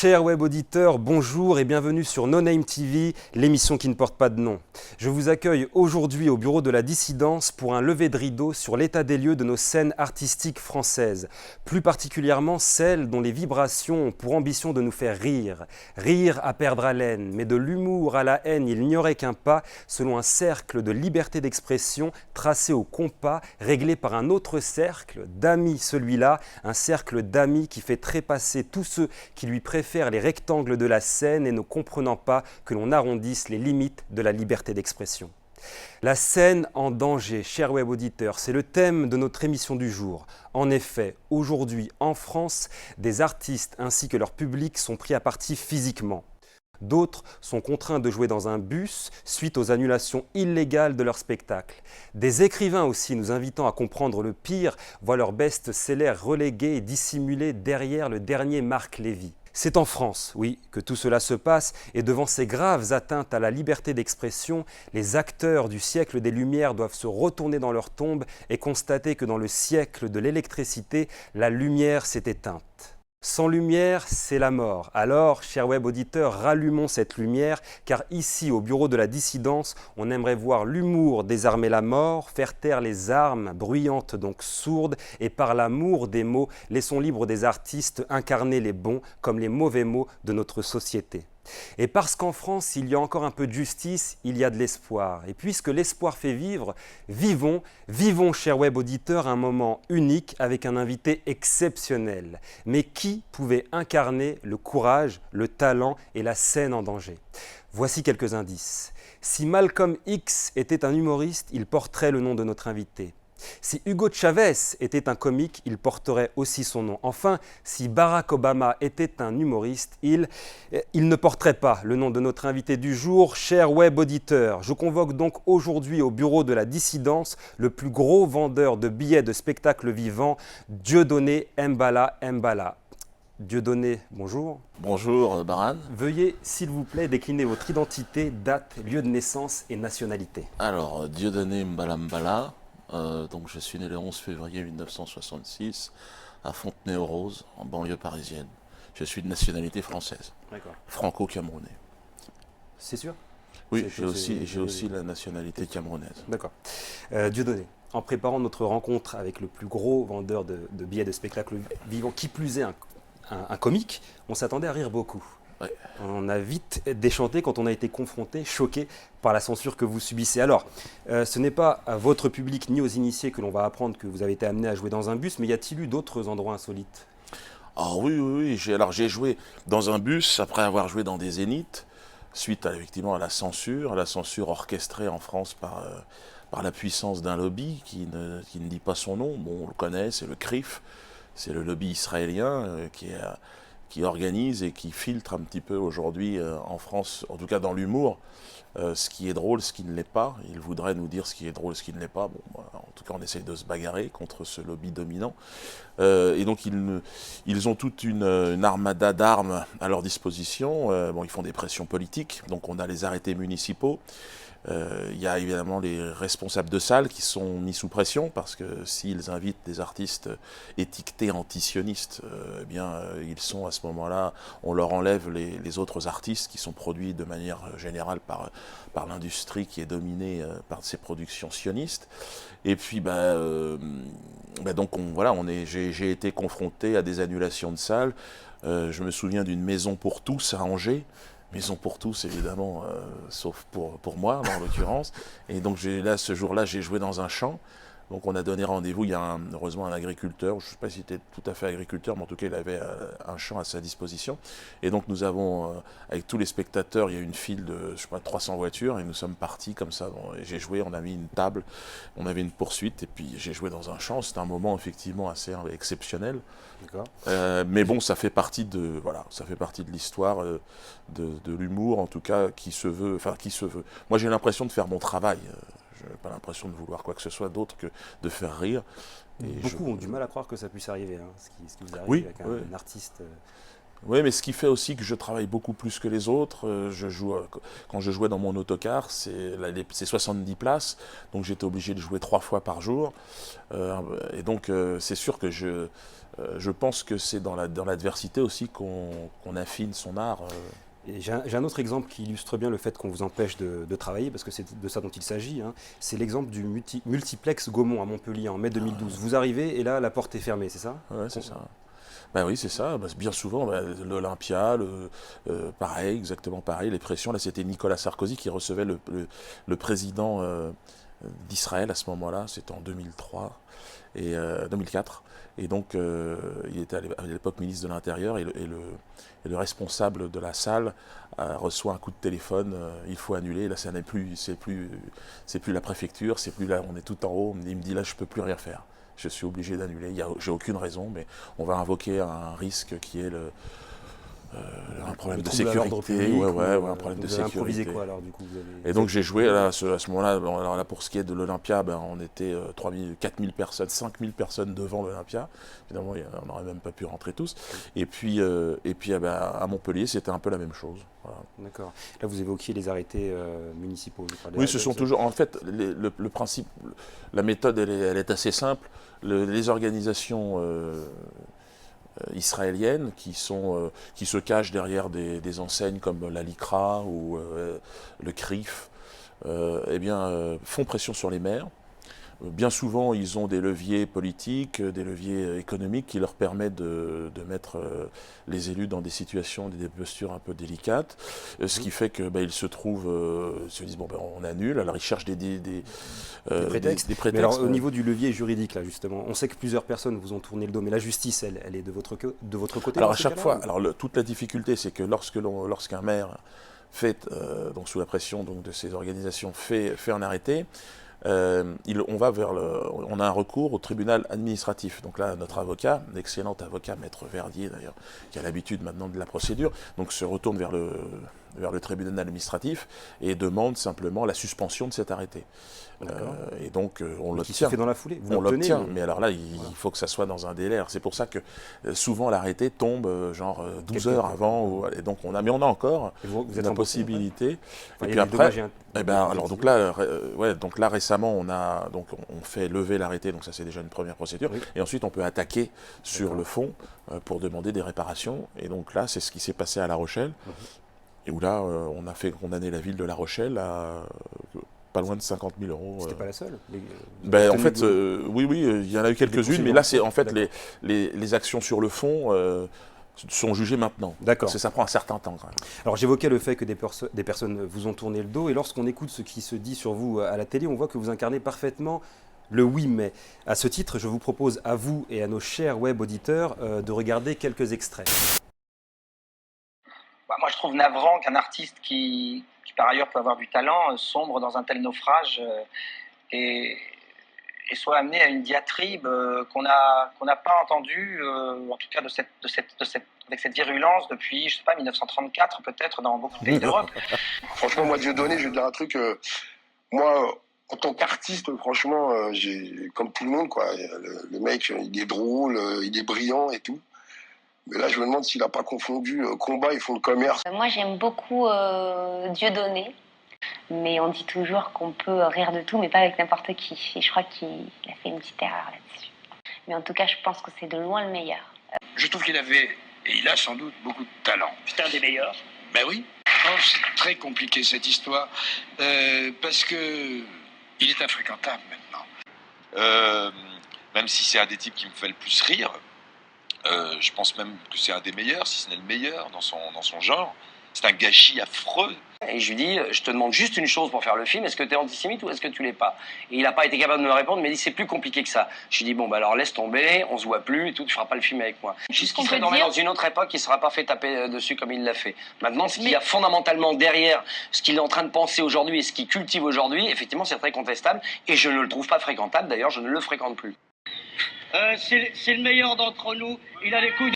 Chers web auditeurs, bonjour et bienvenue sur No Name TV, l'émission qui ne porte pas de nom. Je vous accueille aujourd'hui au bureau de la dissidence pour un lever de rideau sur l'état des lieux de nos scènes artistiques françaises, plus particulièrement celles dont les vibrations ont pour ambition de nous faire rire. Rire à perdre haleine, mais de l'humour à la haine, il n'y aurait qu'un pas, selon un cercle de liberté d'expression tracé au compas, réglé par un autre cercle d'amis, celui-là, un cercle d'amis qui fait trépasser tous ceux qui lui préfèrent les rectangles de la scène et ne comprenant pas que l'on arrondisse les limites de la liberté d'expression. La scène en danger, chers web auditeurs, c'est le thème de notre émission du jour. En effet, aujourd'hui en France, des artistes ainsi que leur public sont pris à partie physiquement. D'autres sont contraints de jouer dans un bus suite aux annulations illégales de leur spectacle. Des écrivains aussi, nous invitant à comprendre le pire, voient leur best-seller relégués et dissimulés derrière le dernier Marc Lévy. C'est en France, oui, que tout cela se passe, et devant ces graves atteintes à la liberté d'expression, les acteurs du siècle des Lumières doivent se retourner dans leur tombe et constater que dans le siècle de l'électricité, la lumière s'est éteinte. Sans lumière, c'est la mort. Alors, chers web auditeurs, rallumons cette lumière, car ici, au bureau de la dissidence, on aimerait voir l'humour désarmer la mort, faire taire les armes, bruyantes donc sourdes, et par l'amour des mots, laissons libres des artistes incarner les bons comme les mauvais mots de notre société. Et parce qu'en France, il y a encore un peu de justice, il y a de l'espoir. Et puisque l'espoir fait vivre, vivons, chers web auditeurs, un moment unique avec un invité exceptionnel. Mais qui pouvait incarner le courage, le talent et la scène en danger ? Voici quelques indices. Si Malcolm X était un humoriste, il porterait le nom de notre invité. Si Hugo Chavez était un comique, il porterait aussi son nom. Enfin, si Barack Obama était un humoriste, il ne porterait pas le nom de notre invité du jour, cher web auditeur. Je convoque donc aujourd'hui au bureau de la dissidence le plus gros vendeur de billets de spectacles vivants, Dieudonné Mbala Mbala. Dieudonné, bonjour. Bonjour Baran. Veuillez, s'il vous plaît, décliner votre identité, date, lieu de naissance et nationalité. Alors, Dieudonné Mbala Mbala. Donc je suis né le 11 février 1966 à Fontenay-aux-Roses, en banlieue parisienne. Je suis de nationalité française, franco-camerounais. C'est sûr ? Oui, j'ai aussi la nationalité camerounaise. D'accord. Dieudonné, en préparant notre rencontre avec le plus gros vendeur de billets de spectacles vivants, qui plus est un comique, on s'attendait à rire beaucoup. Ouais. On a vite déchanté quand on a été confronté, choqué par la censure que vous subissez. Alors, ce n'est pas à votre public ni aux initiés que l'on va apprendre que vous avez été amené à jouer dans un bus, mais y a-t-il eu d'autres endroits insolites ? Ah oui. J'ai joué dans un bus après avoir joué dans des zéniths, suite effectivement à la censure orchestrée en France par la puissance d'un lobby qui ne dit pas son nom. Bon, on le connaît, c'est le CRIF, c'est le lobby israélien qui organise et qui filtre un petit peu aujourd'hui en France, en tout cas dans l'humour, ce qui est drôle, ce qui ne l'est pas. Il voudrait nous dire ce qui est drôle, ce qui ne l'est pas. Bon, en tout cas, on essaye de se bagarrer contre ce lobby dominant. Et donc, ils ont toute une armada d'armes à leur disposition. Ils font des pressions politiques. Donc, on a les arrêtés municipaux. Il y a évidemment les responsables de salles qui sont mis sous pression parce que s'ils invitent des artistes étiquetés antisionistes, ils sont à ce moment-là, on leur enlève les autres artistes qui sont produits de manière générale par l'industrie qui est dominée par ces productions sionistes. Et puis, j'ai été confronté à des annulations de salles. Je me souviens d'une maison pour tous à Angers. Maison pour tous, évidemment, sauf pour moi, en l'occurrence. Et donc, ce jour-là, j'ai joué dans un champ. Donc, on a donné rendez-vous. Il y a heureusement un agriculteur. Je ne sais pas s'il était tout à fait agriculteur, mais en tout cas, il avait un champ à sa disposition. Et donc, nous avons, avec tous les spectateurs, il y a une file de, 300 voitures. Et nous sommes partis comme ça. J'ai joué, on a mis une table, on avait une poursuite. Et puis, j'ai joué dans un champ. C'était un moment, effectivement, assez exceptionnel. Mais bon, ça fait partie de l'histoire de l'humour, en tout cas, qui se veut. Moi, j'ai l'impression de faire mon travail. Je n'ai pas l'impression de vouloir quoi que ce soit d'autre que de faire rire. Et beaucoup ont du mal à croire que ça puisse arriver, ce qui vous arrive avec un artiste Oui, mais ce qui fait aussi que je travaille beaucoup plus que les autres, quand je jouais dans mon autocar, c'est 70 places, donc j'étais obligé de jouer 3 fois par jour. Et donc c'est sûr que je pense que c'est dans l'adversité aussi qu'on affine son art. Et j'ai un autre exemple qui illustre bien le fait qu'on vous empêche de travailler, parce que c'est de ça dont il s'agit, hein. C'est l'exemple du multiplex Gaumont à Montpellier en mai 2012. Vous arrivez et là, la porte est fermée, c'est ça? Ouais, c'est ça. Ben oui, c'est ça. Ben, bien souvent, ben, l'Olympia, pareil, exactement pareil, les pressions. Là, c'était Nicolas Sarkozy qui recevait le président d'Israël à ce moment-là. C'était en 2003 et 2004. Et donc, il était à l'époque ministre de l'Intérieur et le responsable de la salle reçoit un coup de téléphone. Il faut annuler. Là, c'est plus la préfecture, c'est plus là. On est tout en haut. Il me dit là, je peux plus rien faire. Je suis obligé d'annuler. J'ai aucune raison, mais on va invoquer un risque qui est un problème de sécurité. Un problème de sécurité. Improvisé quoi alors du coup Et donc j'ai joué là, à ce moment-là. Bon, alors là, pour ce qui est de l'Olympia, ben, on était 4000 personnes, 5000 personnes devant l'Olympia. Évidemment, on n'aurait même pas pu rentrer tous. Et puis ben, à Montpellier, c'était un peu la même chose. Voilà. D'accord. Là, vous évoquiez les arrêtés municipaux. Oui, ce sont toujours. En fait, le principe, la méthode, elle est assez simple. Les organisations israéliennes qui se cachent derrière des enseignes comme la LICRA ou le CRIF, font pression sur les maires. Bien souvent, ils ont des leviers politiques, des leviers économiques qui leur permettent de mettre les élus dans des situations, des postures un peu délicates, ce qui fait que ils se disent bon on annule. Alors ils cherchent des prétextes. Mais alors au niveau du levier juridique là justement, on sait que plusieurs personnes vous ont tourné le dos, mais la justice elle est de votre côté. Alors à chaque fois, toute la difficulté c'est que lorsqu'un maire fait donc sous la pression donc de ces organisations fait un arrêté. On a un recours au tribunal administratif. Donc là, notre avocat, l'excellent avocat, Maître Verdier d'ailleurs, qui a l'habitude maintenant de la procédure, donc se retourne vers le tribunal administratif et demande simplement la suspension de cet arrêté. Et donc on l'obtient. Qui se fait dans la foulée. On l'obtient, mais alors là, il faut que ça soit dans un délai. C'est pour ça que souvent l'arrêté tombe 12 heures avant. Et donc on a encore vous êtes la en possibilité. Et puis après, donc là récemment, on fait lever l'arrêté. Donc ça c'est déjà une première procédure. Oui. Et ensuite on peut attaquer sur le fond pour demander des réparations. Et donc là, c'est ce qui s'est passé à La Rochelle. Et où là, on a fait condamner la ville de La Rochelle à pas loin de 50 000 euros. C'était pas la seule en fait, oui, il y en a eu quelques-unes, mais là, c'est en fait les actions sur le fond sont jugées maintenant. D'accord. Parce que ça prend un certain temps quand même. Alors j'évoquais le fait que des personnes vous ont tourné le dos, et lorsqu'on écoute ce qui se dit sur vous à la télé, on voit que vous incarnez parfaitement le oui mais. À ce titre, je vous propose à vous et à nos chers web auditeurs de regarder quelques extraits. Moi, je trouve navrant qu'un artiste qui par ailleurs peut avoir du talent, sombre dans un tel naufrage et soit amené à une diatribe qu'on n'a pas entendue, en tout cas avec cette virulence depuis, je sais pas, 1934 peut-être dans beaucoup de pays d'Europe. Franchement, moi, Dieudonné, je vais dire un truc. Moi, en tant qu'artiste, franchement, comme tout le monde, quoi. Le mec, il est drôle, il est brillant et tout. Mais là, je me demande s'il n'a pas confondu combat et fond de commerce. Moi, j'aime beaucoup Dieudonné, mais on dit toujours qu'on peut rire de tout, mais pas avec n'importe qui. Et je crois qu'il a fait une petite erreur là-dessus. Mais en tout cas, je pense que c'est de loin le meilleur. Je trouve qu'il avait, et il a sans doute, beaucoup de talent. C'est un des meilleurs. Ben oui. Oh, c'est très compliqué cette histoire, parce que il est infréquentable maintenant. Même si c'est un des types qui me fait le plus rire, je pense même que c'est un des meilleurs, si ce n'est le meilleur dans son genre. C'est un gâchis affreux. Et je lui dis, je te demande juste une chose pour faire le film, est-ce que tu es antisémite ou est-ce que tu l'es pas? Et il n'a pas été capable de me répondre, mais il m'a dit c'est plus compliqué que ça. Je lui dis bon alors laisse tomber, on se voit plus et tout, tu feras pas le film avec moi. Juste qu'il serait dans une autre époque, il ne sera pas fait taper dessus comme il l'a fait. Maintenant, ce qu'il y a fondamentalement derrière ce qu'il est en train de penser aujourd'hui et ce qu'il cultive aujourd'hui, effectivement c'est très contestable et je ne le trouve pas fréquentable, d'ailleurs je ne le fréquente plus. C'est le meilleur d'entre nous, il a les couilles